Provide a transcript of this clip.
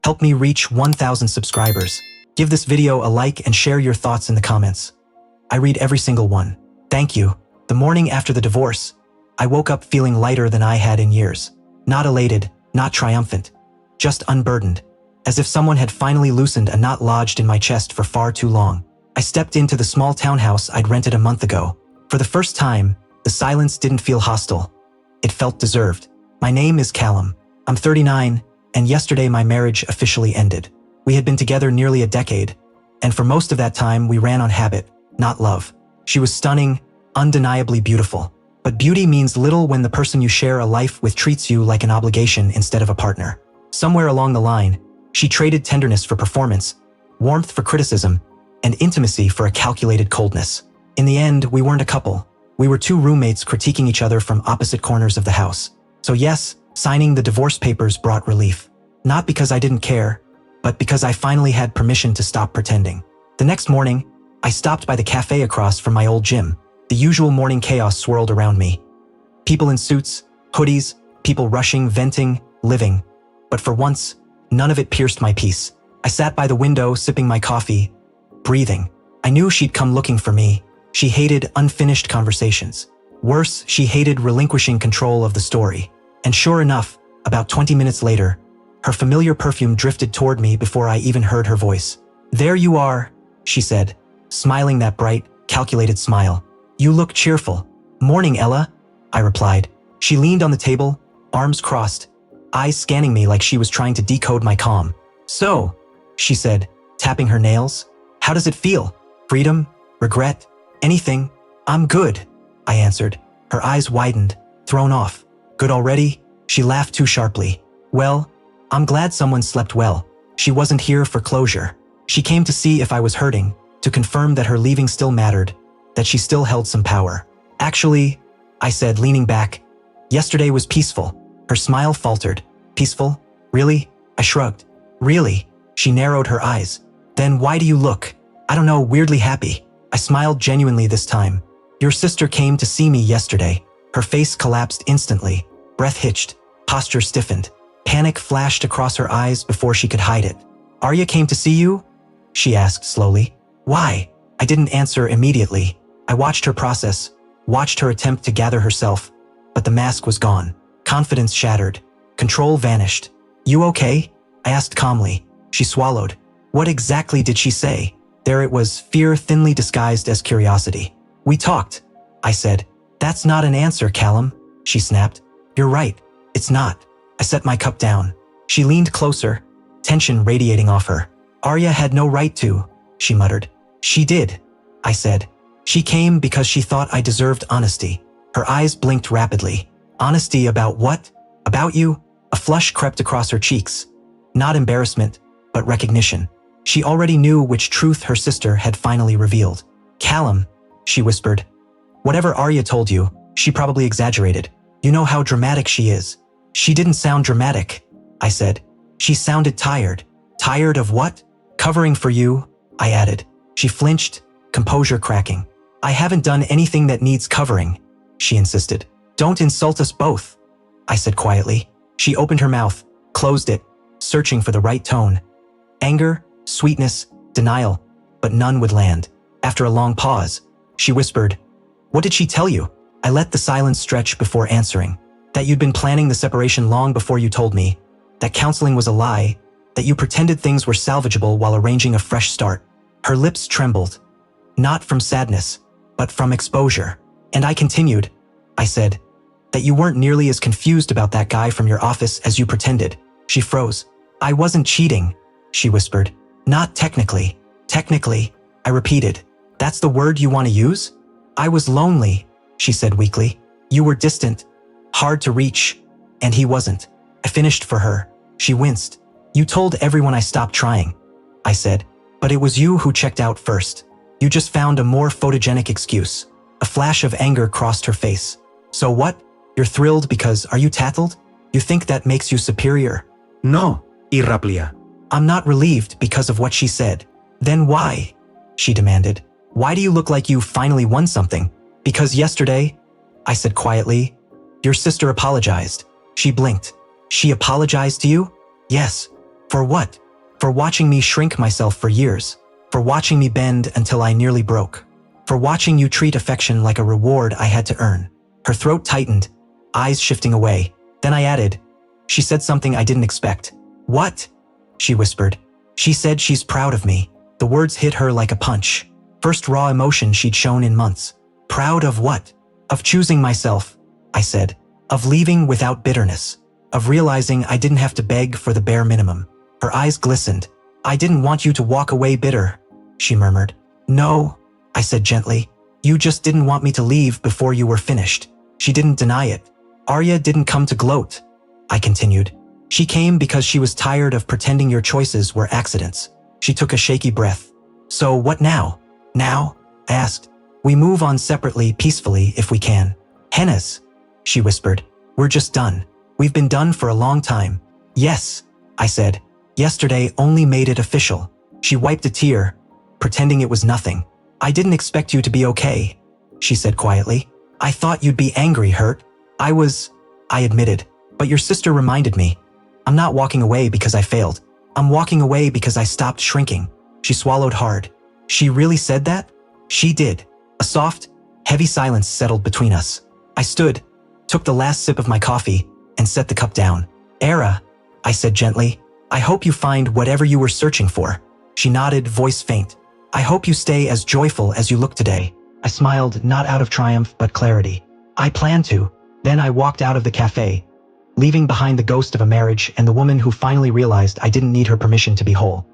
Help me reach 1,000 subscribers. Give this video a like and share your thoughts in the comments. I read every single one. Thank you. The morning after the divorce, I woke up feeling lighter than I had in years. Not elated, not triumphant, just unburdened, as if someone had finally loosened a knot lodged in my chest for far too long. I stepped into the small townhouse I'd rented a month ago. For the first time, the silence didn't feel hostile. It felt deserved. My name is Callum. I'm 39, and yesterday my marriage officially ended. We had been together nearly a decade, and for most of that time we ran on habit, not love. She was stunning, undeniably beautiful. But beauty means little when the person you share a life with treats you like an obligation instead of a partner. Somewhere along the line, she traded tenderness for performance, warmth for criticism, and intimacy for a calculated coldness. In the end, we weren't a couple. We were two roommates critiquing each other from opposite corners of the house. So yes, signing the divorce papers brought relief. Not because I didn't care, but because I finally had permission to stop pretending. The next morning, I stopped by the cafe across from my old gym. The usual morning chaos swirled around me. People in suits, hoodies, people rushing, venting, living. But for once, none of it pierced my peace. I sat by the window, sipping my coffee, breathing. I knew she'd come looking for me. She hated unfinished conversations. Worse, she hated relinquishing control of the story. And sure enough, about 20 minutes later, her familiar perfume drifted toward me before I even heard her voice. "There you are," she said, smiling that bright, calculated smile. "You look cheerful." "Morning, Ella," I replied. She leaned on the table, arms crossed, eyes scanning me like she was trying to decode my calm. "So," she said, tapping her nails, "how does it feel? Freedom? Regret? Anything?" "I'm good," I answered. Her eyes widened, thrown off. "Good already?" She laughed too sharply. "Well, I'm glad someone slept well." She wasn't here for closure. She came to see if I was hurting, to confirm that her leaving still mattered, that she still held some power. "Actually," I said, leaning back, "yesterday was peaceful." Her smile faltered. "Peaceful? Really?" I shrugged. "Really?" She narrowed her eyes. "Then why do you look, I don't know, weirdly happy?" I smiled genuinely this time. "Your sister came to see me yesterday." Her face collapsed instantly. Breath hitched. Posture stiffened. Panic flashed across her eyes before she could hide it. "Arya came to see you?" she asked slowly. "Why?" I didn't answer immediately. I watched her process, watched her attempt to gather herself, but the mask was gone. Confidence shattered. Control vanished. "You okay?" I asked calmly. She swallowed. What exactly did she say? There it was, fear thinly disguised as curiosity. "We talked," I said. "That's not an answer, Callum," she snapped. "You're right. It's not." I set my cup down. She leaned closer, tension radiating off her. "Arya had no right to," she muttered. "She did," I said. "She came because she thought I deserved honesty." Her eyes blinked rapidly. "Honesty about what? About you?" A flush crept across her cheeks. Not embarrassment, but recognition. She already knew which truth her sister had finally revealed. "Callum," she whispered. "Whatever Arya told you, she probably exaggerated. You know how dramatic she is." "She didn't sound dramatic," I said. "She sounded tired." "Tired of what?" "Covering for you," I added. She flinched, composure cracking. "I haven't done anything that needs covering," she insisted. "Don't insult us both," I said quietly. She opened her mouth, closed it, searching for the right tone. Anger, sweetness, denial, but none would land. After a long pause, she whispered, "What did she tell you?" I let the silence stretch before answering. "That you'd been planning the separation long before you told me, that counseling was a lie, that you pretended things were salvageable while arranging a fresh start." Her lips trembled, not from sadness, but from exposure. "And I continued," I said, "that you weren't nearly as confused about that guy from your office as you pretended." She froze. "I wasn't cheating," she whispered. "Not technically." "Technically," I repeated. "That's the word you want to use?" "I was lonely," she said weakly. "You were distant, hard to reach, and he wasn't." I finished for her. She winced. "You told everyone I stopped trying," I said. "But it was you who checked out first. You just found a more photogenic excuse." A flash of anger crossed her face. "So what? You're thrilled because are you tattled? You think that makes you superior?" No, Irraplia. "I'm not relieved because of what she said." "Then why?" she demanded. "Why do you look like you finally won something?" "Because yesterday," I said quietly, "your sister apologized." She blinked. "She apologized to you?" "Yes." For what? For watching me shrink myself for years. For watching me bend until I nearly broke. For watching you treat affection like a reward I had to earn. Her throat tightened, eyes shifting away. Then I added, she said something I didn't expect. What? She whispered. She said she's proud of me. The words hit her like a punch. First raw emotion she'd shown in months. Proud of what? Of choosing myself, I said. Of leaving without bitterness. Of realizing I didn't have to beg for the bare minimum. Her eyes glistened. I didn't want you to walk away bitter, she murmured. No, I said gently. You just didn't want me to leave before you were finished. She didn't deny it. Arya didn't come to gloat, I continued. She came because she was tired of pretending your choices were accidents. She took a shaky breath. So what now? Now? I asked. We move on separately, peacefully, if we can. Hennes, she whispered. We're just done. We've been done for a long time. Yes, I said. Yesterday only made it official. She wiped a tear, pretending it was nothing. I didn't expect you to be okay, she said quietly. I thought you'd be angry, hurt. I admitted. But your sister reminded me. I'm not walking away because I failed. I'm walking away because I stopped shrinking. She swallowed hard. She really said that? She did. A soft, heavy silence settled between us. I stood, took the last sip of my coffee, and set the cup down. Era, I said gently, I hope you find whatever you were searching for. She nodded, voice faint. I hope you stay as joyful as you look today. I smiled, not out of triumph, but clarity. I plan to. Then I walked out of the cafe, leaving behind the ghost of a marriage and the woman who finally realized I didn't need her permission to be whole.